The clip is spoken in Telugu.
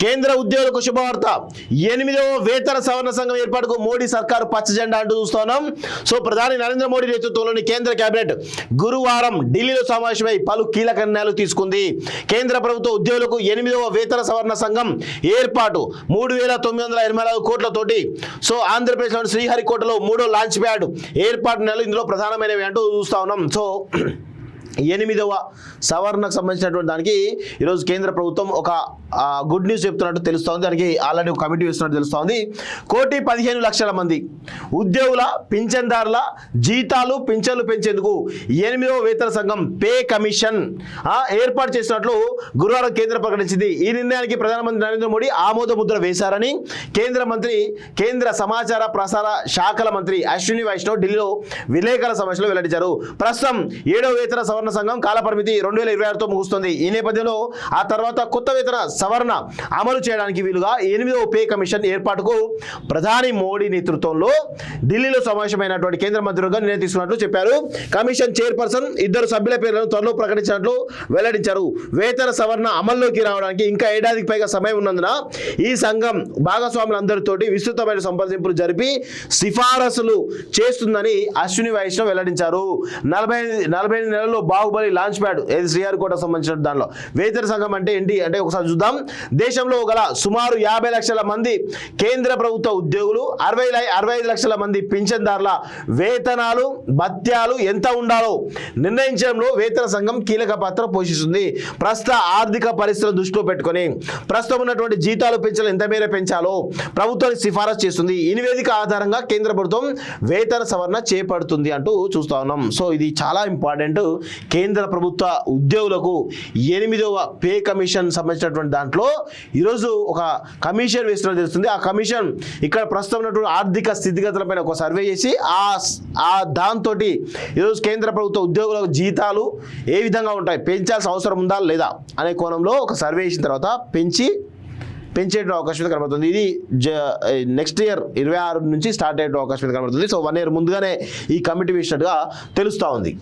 కేంద్ర ఉద్యోగులకు శుభవార్త 8వ వేతన సవరణ సంఘం ఏర్పాటుకు మోడీ సర్కారు పచ్చ జెండా అంటూ చూస్తున్నాం. సో ప్రధాని నరేంద్ర మోడీ నేతృత్వంలోని కేంద్ర కేబినెట్ గురువారం ఢిల్లీలో సమావేశమై పలు కీలక నిర్ణయాలు తీసుకుంది. కేంద్ర ప్రభుత్వ ఉద్యోగులకు 8వ వేతన సవరణ సంఘం ఏర్పాటు 3,984 కోట్లతోటి. సో ఆంధ్రప్రదేశ్లోని శ్రీహరికోటలో 3వ లాంచ్ ప్యాడ్ ఏర్పాటు నెలలు ఇందులో ప్రధానమైనవి అంటూ చూస్తా ఉన్నాం. సో 8వ సవరణకు సంబంధించినటువంటి దానికి ఈరోజు కేంద్ర ప్రభుత్వం ఒక గుడ్ న్యూస్ చెప్తున్నట్టు తెలుస్తోంది. దానికి ఆల్రెడీ ఒక కమిటీ వేస్తున్నట్టు తెలుస్తోంది. 1,15,00,000 మంది ఉద్యోగుల పింఛన్దారుల జీతాలు పింఛన్లు పెంచేందుకు 8వ వేతన సంఘం పే కమిషన్ ఏర్పాటు చేసినట్లు గురువారం కేంద్రం ప్రకటించింది. ఈ నిర్ణయానికి ప్రధానమంత్రి నరేంద్ర మోడీ ఆమోద ముద్ర వేశారని కేంద్ర సమాచార ప్రసార శాఖల మంత్రి అశ్విని వైష్ణవ్ ఢిల్లీలో విలేకరుల సమావేశంలో వెల్లడించారు. ప్రస్తుతం 7వ వేతన సవరణ సంఘం కాలపరిమితి 2026తో ముగుస్తుంది. ఈ నేపథ్యంలో ఆ తర్వాత కొత్త వేతన సవరణ అమలు చేయడానికి వీలుగా 8వ పే కమిషన్ ఏర్పాటుకు ప్రధాని మోడీ నేతృత్వంలో ఢిల్లీలో సమావేశమైనటువంటి కేంద్ర మంత్రివర్గం నిర్ణయం తీసుకున్నట్లు చెప్పారు. కమిషన్ చైర్పర్సన్ 2 సభ్యుల పేర్లను త్వరలో ప్రకటించినట్లు వెల్లడించారు. వేతన సవరణ అమల్లోకి రావడానికి ఇంకా ఏడాదికి పైగా సమయం ఉన్నందున ఈ సంఘం భాగస్వాములందరితోటి విస్తృతమైన సంప్రదింపులు జరిపి సిఫారసులు చేస్తుందని అశ్విని వైష్ణవ్ వెల్లడించారు. 45 నెలల్లో బాహుబలి లాంచ్ ప్యాడ్ ఏది శ్రీహరికోట సంబంధించిన దానిలో వేతన సంఘం అంటే ఏంటి అంటే ఒకసారి చూద్దాం. దేశంలో గల సుమారు 50 లక్షల మంది కేంద్ర ప్రభుత్వ ఉద్యోగులు 65 లక్షల మంది పింఛన్దారుల వేతనాలు భత్యాలు ఎంత ఉండాలో నిర్ణయించడంలో వేతన సంఘం కీలక పాత్ర పోషిస్తుంది. ప్రస్తుత ఆర్థిక పరిస్థితులను దృష్టిలో పెట్టుకొని ప్రస్తుతం ఉన్నటువంటి జీతాలు పింఛన్లు ఎంత మేర పెంచాలో ప్రభుత్వానికి సిఫారసు చేస్తుంది. ఈ నివేదిక ఆధారంగా కేంద్ర ప్రభుత్వం వేతన సవరణ చేపడుతుంది అంటూ చూస్తా ఉన్నాం. సో ఇది చాలా ఇంపార్టెంట్. కేంద్ర ప్రభుత్వ ఉద్యోగులకు 8వ పే కమిషన్ సంబంధించినటువంటి దాంట్లో ఈరోజు ఒక కమిషన్ వేస్తున్నట్టు తెలుస్తుంది. ఆ కమిషన్ ఇక్కడ ప్రస్తుతం ఉన్నటువంటి ఆర్థిక స్థితిగతులపైన ఒక సర్వే చేసి ఆ దాంతో ఈరోజు కేంద్ర ప్రభుత్వ ఉద్యోగులకు జీతాలు ఏ విధంగా ఉంటాయి, పెంచాల్సిన అవసరం ఉందా లేదా అనే కోణంలో ఒక సర్వే చేసిన తర్వాత పెంచే అవకాశం కనబడుతుంది. ఇది నెక్స్ట్ ఇయర్ 26 నుంచి స్టార్ట్ అయ్యే అవకాశం కనబడుతుంది. సో 1 year ముందుగానే ఈ కమిటీ వేసినట్టుగా తెలుస్తూ ఉంది.